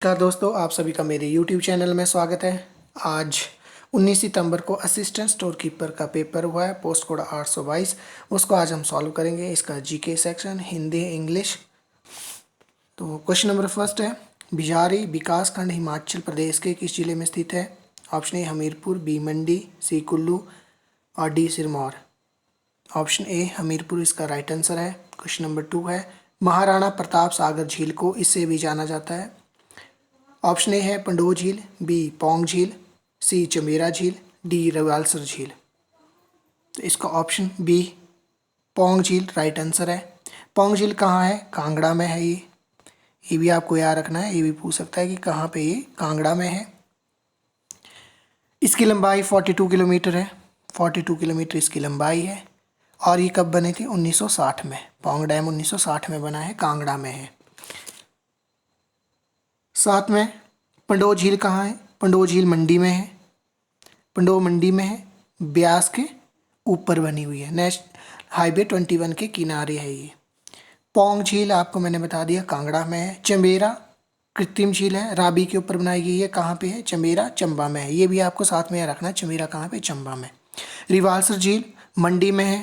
नमस्कार दोस्तों, आप सभी का मेरे YouTube चैनल में स्वागत है। आज 19 सितंबर को असिस्टेंट स्टोर कीपर का पेपर हुआ है, पोस्ट कोड 822। उसको आज हम सॉल्व करेंगे। इसका जीके सेक्शन हिंदी इंग्लिश। तो क्वेश्चन नंबर फर्स्ट है, बिजारी विकास खंड हिमाचल प्रदेश के किस जिले में स्थित है? ऑप्शन ए हमीरपुर, बी मंडी, सी कुल्लू और D Sirmaur. Option A Hamirpur इसका राइट आंसर है। क्वेश्चन नंबर 2 है, महाराणा प्रताप सागर झील को इससे भी जाना जाता है। ऑप्शन ए है पंडोह झील, बी पौंग झील, सी चमेरा झील, डी रवालसर झील। तो इसका ऑप्शन बी पौंग झील राइट आंसर है। पौंग झील कहाँ है? कांगड़ा में है। ये भी आपको याद रखना है। ये भी पूछ सकता है कि कहाँ पे ये कांगड़ा में है। इसकी लंबाई 42 किलोमीटर है। 42 किलोमीटर इसकी लंबाई है। और ये कब बने थे? 1960 में। पौंग डैम 1960 में बना है, कांगड़ा में है। साथ में पंडोह झील कहाँ है? पंडोह झील मंडी में है। पंडोह मंडी में है, ब्यास के ऊपर बनी हुई है। नेशनल हाईवे 21 के किनारे है ये। पौंग झील आपको मैंने बता दिया, कांगड़ा में है। चंबेरा कृत्रिम झील है, राबी के ऊपर बनाई गई है। कहाँ पे है? चंबेरा चंबा में है। ये भी आपको साथ में रखना है, चंबेरा कहाँ पे? चंबा में। रिवालसर झील मंडी में है।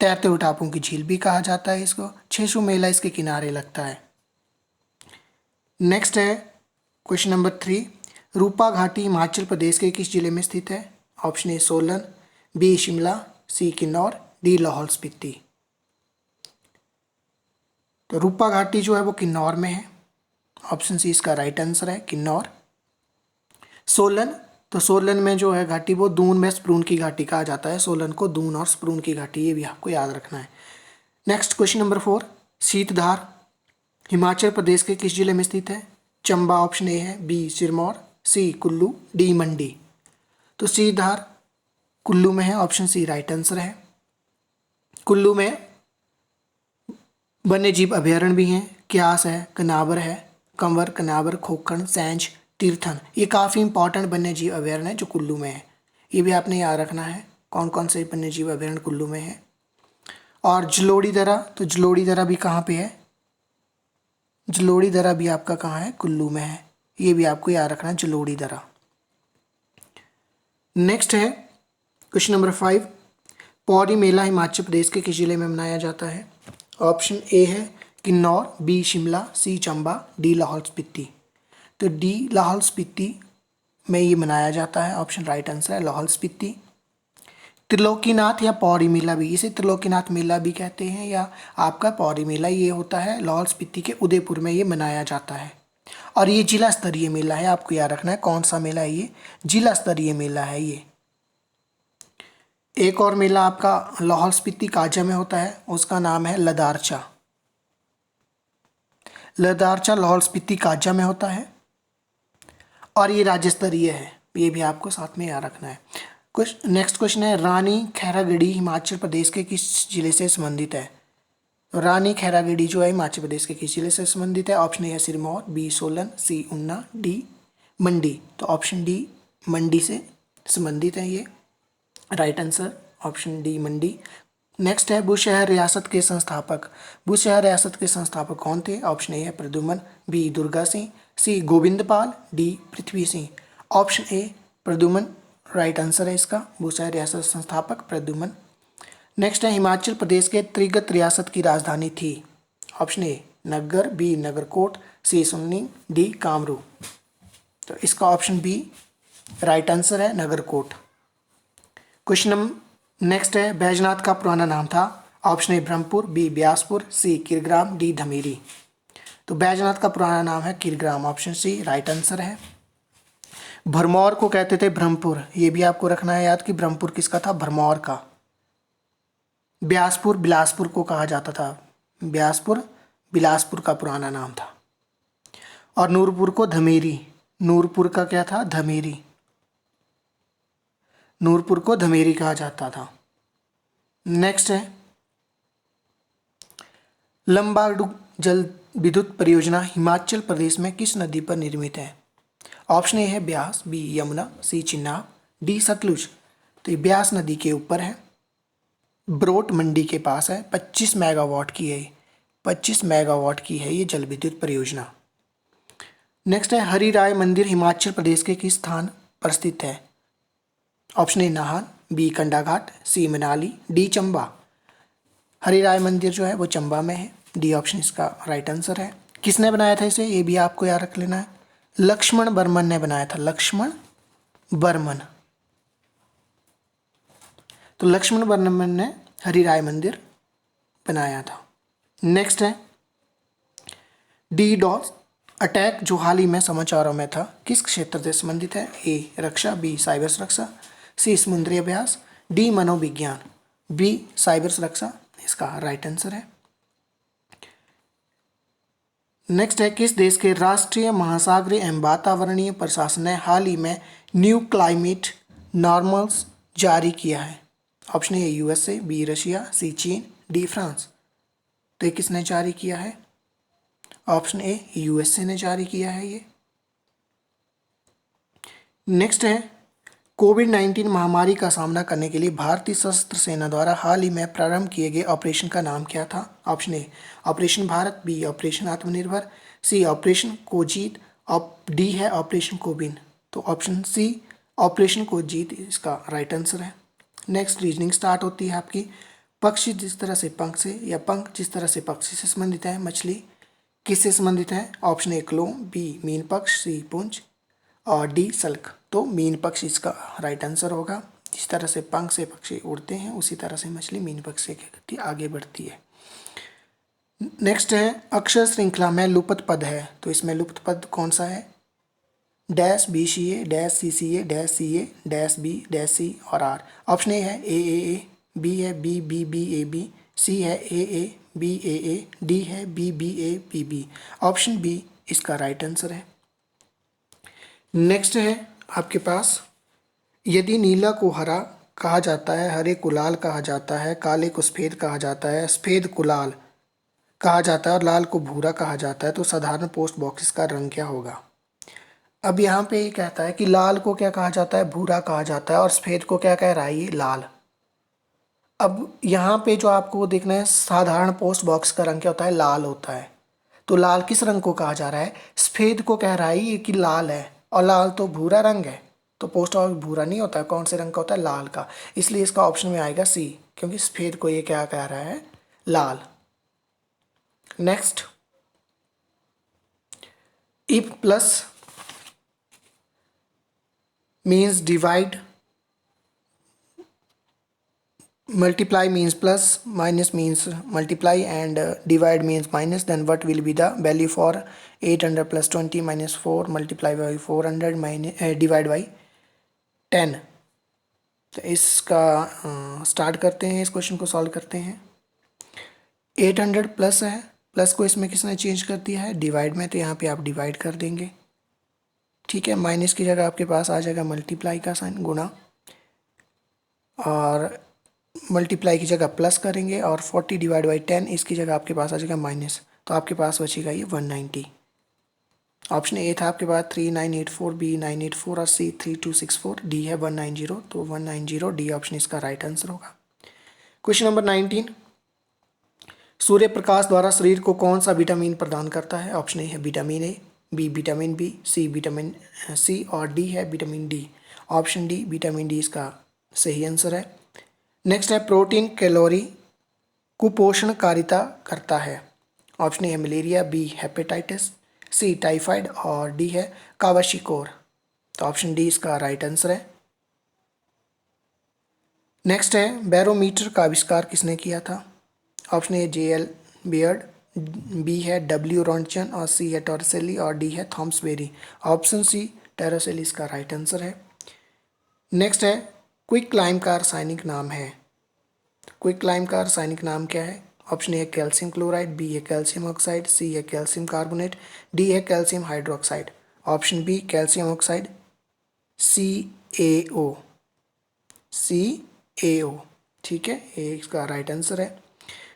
तैरते हुए टापुओं की झील भी कहा जाता है इसको। छेसू मेला इसके किनारे लगता है। नेक्स्ट है क्वेश्चन नंबर 3, रूपा घाटी हिमाचल प्रदेश के किस जिले में स्थित है? Option A Solan, B Shimla, C Kinnaur, D Lahaul Spiti. तो रूपा घाटी जो है वो किन्नौर में है। ऑप्शन सी इसका राइट आंसर है, किन्नौर। सोलन, तो सोलन में जो है घाटी वो दून में स्प्रून की घाटी कहा जाता है। सोलन को दून और स्प्रून की घाटी, ये भी आपको याद रखना है। Next question number 4, शीतधार Himachal Pradesh के किस जिले में स्थित है? चंबा ऑप्शन ए है, बी सिरमौर, सी कुल्लू, डी मंडी। तो शीतधार कुल्लू में है। ऑप्शन सी राइट आंसर है। कुल्लू में वन्य जीव अभ्यारण्य भी हैं। क्यास है, कनावर है, कंवर, कनावर, खोखण, सैंज, तीर्थन। ये काफ़ी इंपॉर्टेंट वन्य जीव अभ्यारण्य है जो कुल्लू में है। ये भी आपने याद रखना है कौन कौन से वन्य जीव अभ्यारण्य कुल्लू में है। और जलोड़ी दर्रा, तो जलोड़ी दर्रा भी कहाँ पे है? जलोड़ी दर्रा भी आपका कहाँ है? कुल्लू में है। ये भी आपको याद रखना है, जलोड़ी दर्रा। नेक्स्ट है क्वेश्चन नंबर 5, पौड़ी मेला हिमाचल प्रदेश के किस जिले में मनाया जाता है? ऑप्शन ए है किन्नौर, बी शिमला, सी चंबा, डी लाहौल स्पीति। तो डी लाहौल स्पीति में ये मनाया जाता है। ऑप्शन राइट आंसर है, लाहौल स्पीति। त्रिलोकीनाथ या पौड़ी मेला भी, इसे त्रिलोकीनाथ मेला भी कहते हैं या आपका पौड़ी मेला, ये होता है लाहौल स्पीति के उदयपुर में ये मनाया जाता है। और ये जिला स्तरीय मेला है। आपको याद रखना है कौन सा मेला है ये? जिला स्तरीय मेला है ये। एक और मेला आपका लाहौल स्पीति काजा में होता है, उसका नाम है लदारचा। लदारचा लाहौल स्पीति काजा में होता है और ये राज्य स्तरीय है। ये भी आपको साथ में याद रखना है। कुछ नेक्स्ट क्वेश्चन है, रानी खैरागढ़ी हिमाचल प्रदेश के किस जिले से संबंधित है? तो रानी खैरागढ़ी जो है हिमाचल प्रदेश के किस जिले से संबंधित है? ऑप्शन ए है सिरमौर, बी सोलन, सी ऊना, डी मंडी। तो ऑप्शन डी मंडी से संबंधित है ये। राइट आंसर ऑप्शन डी मंडी। नेक्स्ट है, बुशहर रियासत के संस्थापक। बुशहर रियासत के संस्थापक कौन थे? ऑप्शन ए है Pradyuman, B Durga Singh, C Govindpal, D Prithvi Singh. Option A Pradyuman right answer है इसका। बुशहर रियासत संस्थापक प्रद्युमन। नेक्स्ट है, हिमाचल प्रदेश के त्रिगत रियासत की राजधानी थी। Option A Naggar, B Nagarkot, C Sunni, D Kamru. तो इसका ऑप्शन बी राइट आंसर है, नगरकोट। क्वेश्चन नेक्स्ट है, बैजनाथ का पुराना नाम था। Option A Brahmpur, B Byaspur, C Kirgram, D Dhamiri. तो बैजनाथ का पुराना नाम है Kirgram. Option C right answer है। भरमौर को कहते थे ब्रह्मपुर, ये भी आपको रखना है याद कि ब्रह्मपुर किसका था? भरमौर का। ब्यासपुर बिलासपुर को कहा जाता था। ब्यासपुर बिलासपुर का पुराना नाम था। और नूरपुर को धमेरी। नूरपुर का क्या था? धमेरी। नूरपुर को धमेरी कहा जाता था। नेक्स्ट है, लंबाडुग जल विद्युत परियोजना हिमाचल प्रदेश में किस नदी पर निर्मित है? ऑप्शन ए है ब्यास, बी यमुना, सी चिनाब, डी सतलुज। तो ये ब्यास नदी के ऊपर है, ब्रोट मंडी के पास है। 25 मेगावाट की है, 25 मेगावाट की है ये जल विद्युत परियोजना। नेक्स्ट है हरि राय मंदिर हिमाचल प्रदेश के किस स्थान पर स्थित है? Option A Nahan, B Kandaghat, C Manali, D Chamba. Hari Rai मंदिर जो है वो चंबा में है। डी ऑप्शन इसका राइट आंसर है। किसने बनाया था इसे, ये भी आपको याद रख लेना है। लक्ष्मण बर्मन ने बनाया था, लक्ष्मण बर्मन। तो लक्ष्मण बर्मन ने हरि राय मंदिर बनाया था। नेक्स्ट है डी डॉस अटैक जो हाल ही में समाचारों में था किस क्षेत्र से संबंधित है? ए रक्षा, बी साइबर सुरक्षा, सी समुद्री अभ्यास, डी मनोविज्ञान, बी साइबर सुरक्षा इसका राइट आंसर है। नेक्स्ट है किस देश के राष्ट्रीय महासागरीय एवं वातावरणीय प्रशासन ने हाल ही में न्यू क्लाइमेट नॉर्मल्स जारी किया है? Option A USA, B Russia, C चीन, डी फ्रांस। तो ये किसने जारी किया है? ऑप्शन ए यूएसए ने जारी किया है ये। नेक्स्ट है कोविड-19 महामारी का सामना करने के लिए भारतीय सशस्त्र सेना द्वारा हाल ही में प्रारंभ किए गए ऑपरेशन का नाम क्या था? Option A operation Bharat, B operation Atmanirbhar, C operation कोजीत, डी है ऑपरेशन कोबिन। तो ऑप्शन सी ऑपरेशन कोजीत इसका राइट आंसर है। नेक्स्ट रीजनिंग स्टार्ट होती है आपकी। पक्षी जिस तरह से पंख से या पंख जिस तरह से पक्षी से संबंधित है, मछली किससे संबंधित है? ऑप्शन ए क्लो, बी मीन पक्ष, सी पुंज और डी सल्क। तो मीन पक्ष इसका राइट आंसर होगा। जिस तरह से पंख से पक्षी उड़ते हैं उसी तरह से मछली मीन पक्ष से क्या करती है, आगे बढ़ती है। नेक्स्ट है अक्षर श्रृंखला में लुप्त पद है, तो इसमें लुप्त पद कौन सा है? Dash B C A, dash C A, dash C A, dash B, dash C और आर। ऑप्शन ए है ए, बी है B B B A B, C है ए बी ए, डी है B B A B B. Option B इसका right answer है। Next है आपके पास यदि नीला को हरा कहा जाता है, हरे को लाल कहा जाता है, काले को सफ़ेद कहा जाता है, सफ़ेद को लाल कहा जाता है और लाल को भूरा कहा जाता है, तो साधारण पोस्ट बॉक्स का रंग क्या होगा? अब यहाँ पे ये कहता है कि लाल को क्या कहा जाता है? भूरा कहा जाता है। और सफ़ेद को क्या कह रहा है? ये लाल। अब यहाँ पे जो आपको देखना है साधारण पोस्ट बॉक्स का रंग क्या होता है? लाल होता है। तो लाल किस रंग को कहा जा रहा है? सफ़ेद को कह रहा है ये कि लाल है, और लाल तो भूरा रंग है। तो पोस्ट बॉक्स भूरा नहीं होता है, कौन से रंग का होता है? लाल का। इसलिए इसका ऑप्शन में आएगा सी, क्योंकि सफ़ेद को ये क्या कह रहा है? लाल। Next if plus means divide, multiply means plus, minus means multiply, and divide means minus, then what will be the value for 800 plus 20 minus 4 multiply by 400 minus divide by 10? तो इसका स्टार्ट करते हैं, इस क्वेश्चन को solve करते हैं। 800 plus है, plus को इसमें किसने चेंज कर दिया है? डिवाइड में, तो यहाँ पे आप डिवाइड कर देंगे। ठीक है, माइनस की जगह आपके पास आ जाएगा मल्टीप्लाई का साइन, गुणा, और मल्टीप्लाई की जगह प्लस करेंगे, और 40 डिवाइड बाई 10 इसकी जगह आपके पास आ जाएगा माइनस। तो आपके पास बचेगा ये 190। ऑप्शन ए था आपके पास 3984, बी 984 और सी 3264, डी है 190। तो 190 डी ऑप्शन इसका राइट आंसर होगा। क्वेश्चन नंबर 19, सूर्य प्रकाश द्वारा शरीर को कौन सा विटामिन प्रदान करता है? ऑप्शन ए है vitamin A, B vitamin B, C vitamin C और डी है vitamin D. Option D vitamin D इसका सही आंसर है। नेक्स्ट है प्रोटीन कैलोरी कुपोषणकारिता करता है। ऑप्शन ए है malaria, B hepatitis, C typhoid और डी है कावाशिकोर। तो ऑप्शन डी इसका राइट आंसर है। नेक्स्ट है बैरोमीटर का आविष्कार किसने किया था? Option A J L. Baird, B है डब्ल्यू रॉन्टजन और सी है टॉरसेली और डी है Thomas Berry. Option C Torricelli इसका राइट आंसर है। नेक्स्ट है क्विक क्लाइम का रासायनिक नाम है। क्विक क्लाइम का रासायनिक नाम क्या है? ऑप्शन ए है कैल्शियम क्लोराइड, बी है कैल्शियम ऑक्साइड, सी है कैल्शियम कार्बोनेट, डी है calcium hydroxide. Option B calcium oxide, CaO, CaO। ठीक है, ये इसका राइट आंसर है।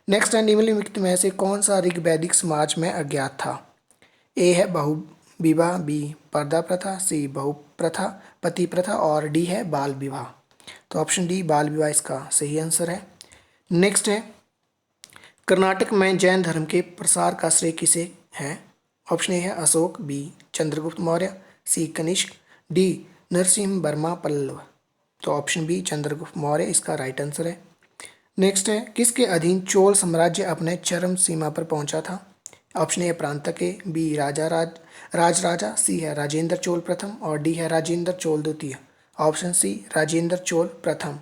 नेक्स्ट है निम्नलिखित में से कौन सा ऋग्वैदिक समाज में अज्ञात था? ए है बहुविवाह, बी पर्दा प्रथा, सी बहुप्रथा, पति प्रथा और डी है बाल विवाह। तो ऑप्शन डी बाल विवाह इसका सही आंसर है। नेक्स्ट है कर्नाटक में जैन धर्म के प्रसार का श्रेय किसे है? ऑप्शन ए है अशोक, बी चंद्रगुप्त मौर्य, सी कनिष्क, डी नरसिंह वर्मा पल्लव। तो ऑप्शन बी चंद्रगुप्त मौर्य इसका राइट आंसर है। नेक्स्ट है, किसके अधीन चोल साम्राज्य अपने चरम सीमा पर पहुंचा था? ऑप्शन ए प्रांतक, बी राजराजा, सी है राजेंद्र चोल प्रथम और डी है राजेंद्र चोल द्वितीय। ऑप्शन सी राजेंद्र चोल प्रथम।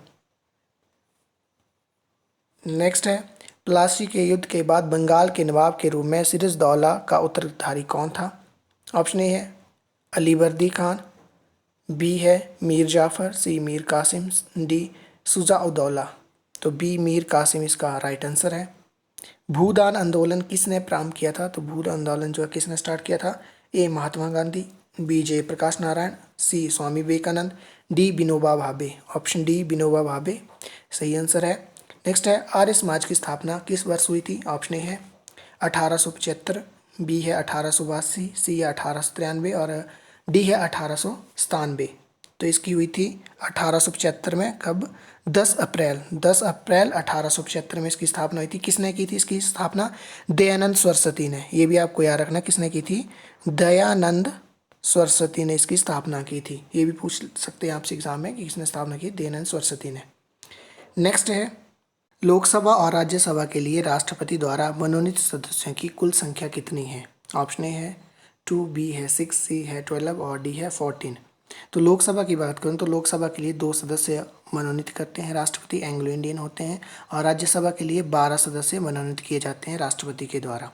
नेक्स्ट है, प्लासी के युद्ध के बाद बंगाल के नवाब के रूप में सिराजदौला का उत्तराधिकारी कौन था? ऑप्शन ए है अलीवर्दी खान, बी है मीर जाफर, सी मीर कासिम, डी शुजा-उद-दौला। तो बी मीर कासिम इसका राइट आंसर है। भूदान आंदोलन किसने प्रारंभ किया था? तो भूदान आंदोलन जो है किसने स्टार्ट किया था? ए महात्मा गांधी, बी जयप्रकाश नारायण, सी Swami Vivekananda, D Vinoba Bhave. Option D Vinoba Bhave सही आंसर है। नेक्स्ट है, आर्य समाज की स्थापना किस वर्ष हुई थी? ऑप्शन ए है 1875, बी है 1882, सी है 1893 और डी है 1897। तो इसकी हुई थी 1875 में। कब? 10 अप्रैल 1875 में इसकी स्थापना हुई थी। किसने की थी इसकी स्थापना? दयानंद सरस्वती ने। ये भी आपको याद रखना किसने की थी? दयानंद सरस्वती ने इसकी स्थापना की थी। ये भी पूछ सकते हैं आपसे एग्जाम में कि किसने स्थापना की? दयानंद सरस्वती ने। नेक्स्ट है, लोकसभा और राज्यसभा के लिए राष्ट्रपति द्वारा मनोनीत सदस्यों की कुल संख्या कितनी है? ऑप्शन ए है 2, बी है 6, सी है 12 और डी है 14। तो लोकसभा की बात करूं तो लोकसभा के लिए 2 सदस्य मनोनीत करते हैं राष्ट्रपति, एंग्लो इंडियन होते हैं। और राज्यसभा के लिए 12 सदस्य मनोनीत किए जाते हैं राष्ट्रपति के द्वारा।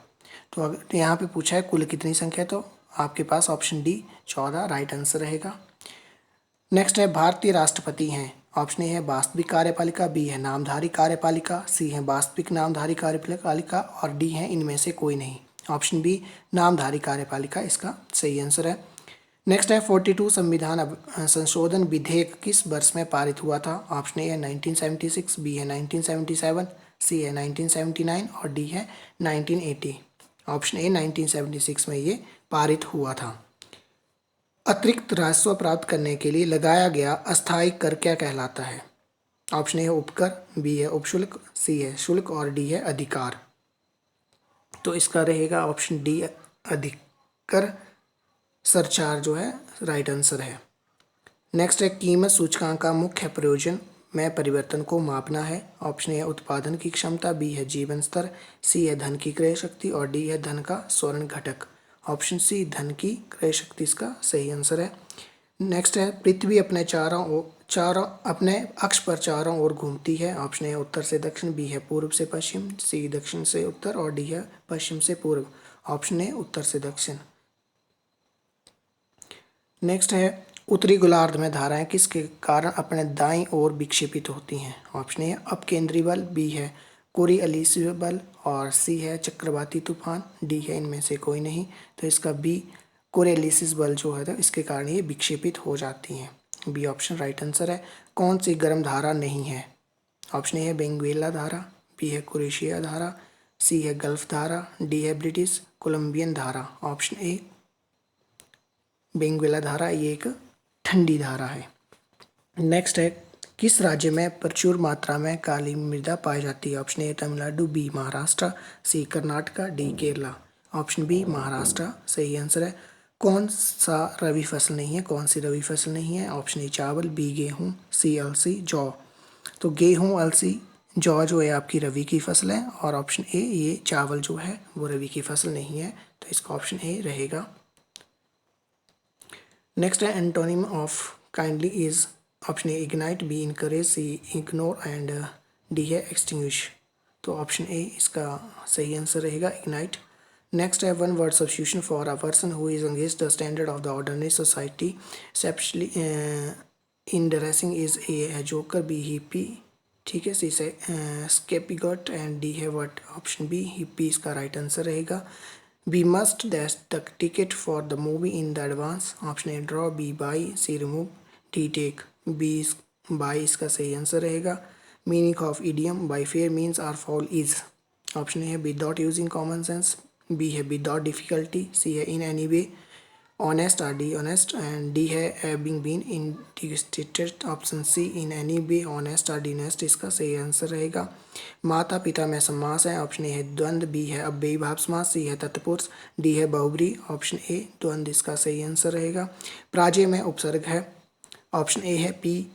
तो अगर यहाँ पे पूछा है कुल कितनी संख्या, तो आपके पास ऑप्शन डी 14 राइट आंसर रहेगा। नेक्स्ट है, भारतीय राष्ट्रपति हैं। ऑप्शन ए है वास्तविक कार्यपालिका, बी है नामधारी कार्यपालिका, सी है वास्तविक नामधारी कार्यपालिका और डी है इनमें से कोई नहीं। ऑप्शन बी नामधारी कार्यपालिका इसका सही आंसर है। नेक्स्ट है, 42 संविधान संशोधन विधेयक किस वर्ष में पारित हुआ था? ऑप्शन ए है 1976, बी है 1977, सी है 1979 और डी है 1980। ऑप्शन ए 1976 में ये पारित हुआ था। अतिरिक्त राजस्व प्राप्त करने के लिए लगाया गया अस्थायी कर क्या कहलाता है? ऑप्शन ए है उपकर, बी है उपशुल्क, सी है शुल्क और डी है अधिकार। तो इसका रहेगा ऑप्शन डी अधिकर, सरचार्ज जो है राइट आंसर है। नेक्स्ट है, कीमत सूचकांक का मुख्य प्रयोजन में परिवर्तन को मापना है। ऑप्शन ए है उत्पादन की क्षमता, बी है जीवन स्तर, सी है धन की क्रय शक्ति और डी है धन का स्वर्ण घटक। ऑप्शन सी धन की क्रय शक्ति इसका सही आंसर है। नेक्स्ट है, पृथ्वी अपने अपने अक्ष पर चारों ओर घूमती है। ऑप्शन ए उत्तर से दक्षिण, बी है पूर्व से पश्चिम, सी दक्षिण से उत्तर और डी है पश्चिम से पूर्व। ऑप्शन ए उत्तर से दक्षिण। नेक्स्ट है, उत्तरी गोलार्ध में धाराएं किसके कारण अपने दाईं ओर विक्षेपित होती हैं? ऑप्शन ए अपकेंद्री बल, बी है कोरिअलिस बल और सी है चक्रवाती तूफान, डी है इनमें से कोई नहीं। तो इसका बी कोरिअलिस बल जो है तो इसके कारण ये विक्षेपित हो जाती हैं। बी ऑप्शन राइट आंसर है। कौन सी गर्म धारा नहीं है? ऑप्शन ए है बेंगुएला धारा, बी है क्रोएशिया धारा, सी है गल्फ धारा, डी है ब्रिटिश कोलंबियन धारा। ऑप्शन ए बेंगुएला धारा ये एक ठंडी धारा है। नेक्स्ट है, किस राज्य में प्रचुर मात्रा में काली मृदा पाई जाती है? Option A Tamil Nadu, B Maharashtra, C Karnataka, D Kerala. Option B Maharashtra सही आंसर है। कौन सा रबी फसल नहीं है? कौन सी रबी फसल नहीं है? ऑप्शन ए चावल, बी गेहूँ, सी अलसी, जौ। तो गेहूँ, अलसी, जौ जो है आपकी रबी की फसल है और ऑप्शन ए ये चावल जो है वो रबी की फसल नहीं है। तो इसका ऑप्शन ए रहेगा। नेक्स्ट है, antonym of kindly is option A ignite, B encourage, C ignore and D है एक्सटिंग्विश। तो ऑप्शन ए इसका सही आंसर रहेगा इग्नाइट। नेक्स्ट है, one word substitution for a person who is against the standard of the ordinary society specially in dressing is A है joker, B hippie, ठीक है, C से स्केपीगॉट एंड डी है what. Option B hippie इसका right answer रहेगा। We must dash the ticket for the movie in the advance. Option A draw, B buy, C remove, D take. B buy इसका सही answer रहेगा। Meaning of idiom by fair means or foul is. Option A है without using common sense, B है without difficulty, C है in any way, honest or dishonest, and D है having been indicated, option C in any way, honest or dishonest इसका सही answer रहेगा। माता पिता में समास है, ऑप्शन ए है द्वंद्व, बी है अव्ययी भाव समास, सी है तत्पुरुष, डी है बहुब्री, ऑप्शन ए द्वंद्व इसका सही आंसर रहेगा। प्राजय में उपसर्ग है, ऑप्शन ए है पी,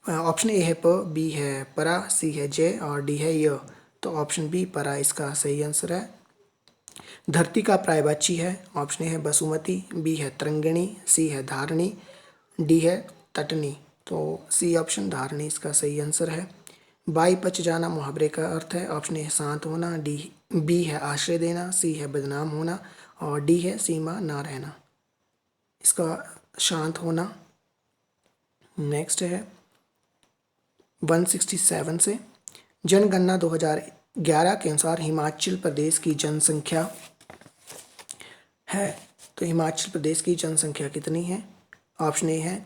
ऑप्शन ए है प, बी है परा, सी है जय और डी है य, तो ऑप्शन बी परा इसका सही आंसर है। धरती का पर्यायवाची है, ऑप्शन ए है बसुमती, बी है तरंगिणी, सी है धारणी, डी है तटनी, तो सी ऑप्शन धारणी इसका सही आंसर है। बाई पच जाना मुहावरे का अर्थ है, ऑप्शन ए है शांत होना, डी बी है आश्रय देना, सी है बदनाम होना और डी है सीमा ना रहना, इसका शांत होना। नेक्स्ट है 167 से, जनगणना 2011 के अनुसार हिमाचल प्रदेश की जनसंख्या है, तो हिमाचल प्रदेश की जनसंख्या कितनी है? ऑप्शन ए है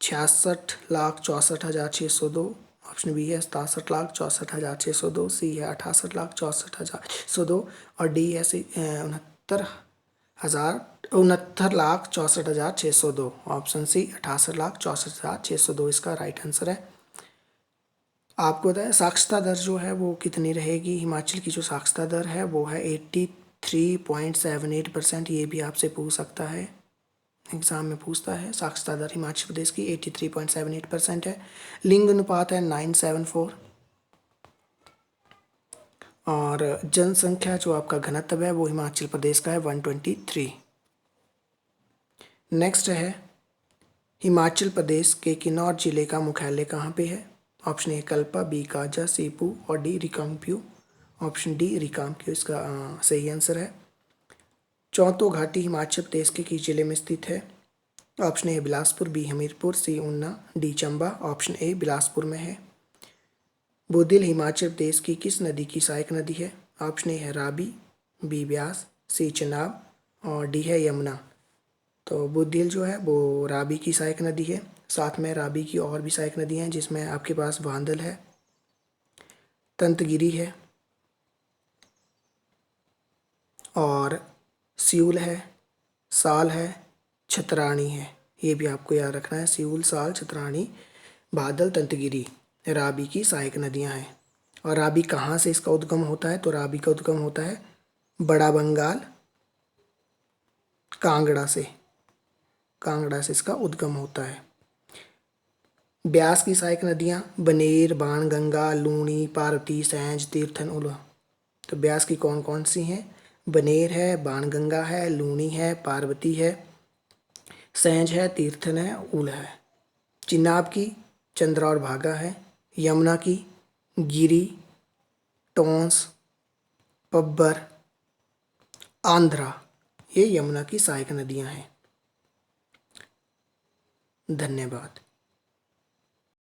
66,64,602, ऑप्शन बी है 67,64,602, सी है 68,64,602 और डी है 69,64,602, ऑप्शन सी 68,64,602 इसका राइट आंसर है। आपको पता है साक्षरता दर जो है वो कितनी रहेगी? हिमाचल की जो साक्षरता दर है वो है 83.78%, ये भी आपसे पूछ सकता है, एग्जाम में पूछता है। साक्षरता दर हिमाचल प्रदेश की 83.78% है। लिंग अनुपात है 974 और जनसंख्या जो आपका घनत्व है वो हिमाचल प्रदेश का है 123। नेक्स्ट है हिमाचल प्रदेश के किन्नौर जिले का मुख्यालय कहाँ पे है? Option A Kalpa, B Kaza, C Pooh और D Reckong Peo, option D Reckong Peo इसका सही आंसर है। चौंतो घाटी हिमाचल प्रदेश के किस जिले में स्थित है? Option A Bilaspur, B Hamirpur, C Una, D Chamba, option A Bilaspur में है। बुधिल हिमाचल प्रदेश की किस नदी की सहायक नदी है? ऑप्शन ए है रावी, बी ब्यास, सी चेनाब और डी है यमुना, तो बुधिल जो है वो रावी की सहायक नदी है। साथ में रावी की और भी सहायक नदियाँ हैं जिसमें आपके पास वांदल है, तंतगिरी है और सियूल है, साल है, छतरानी है, ये भी आपको याद रखना है। सियूल, साल, छतरानी, बादल, तंतगिरी रावी की सहायक नदियाँ हैं। और रावी कहाँ से इसका उद्गम होता है? तो रावी का उद्गम होता है बड़ा बंगाल, कांगड़ा से, कांगड़ा से इसका उद्गम होता है। ब्यास की सहायक नदियाँ बनेर, बाणगंगा, लूणी, पार्वती, सैंज, तीर्थन, उल्हा, तो ब्यास की कौन कौन सी हैं? बनेर है, बाणगंगा है, लूणी है, पार्वती है, सैंज है, तीर्थन है, उल्हा है। चिनाब की चंद्रा और भागा है, यमुना की गिरी, टोंस, पब्बर, आंध्रा, ये यमुना की सहायक नदियां हैं। धन्यवाद।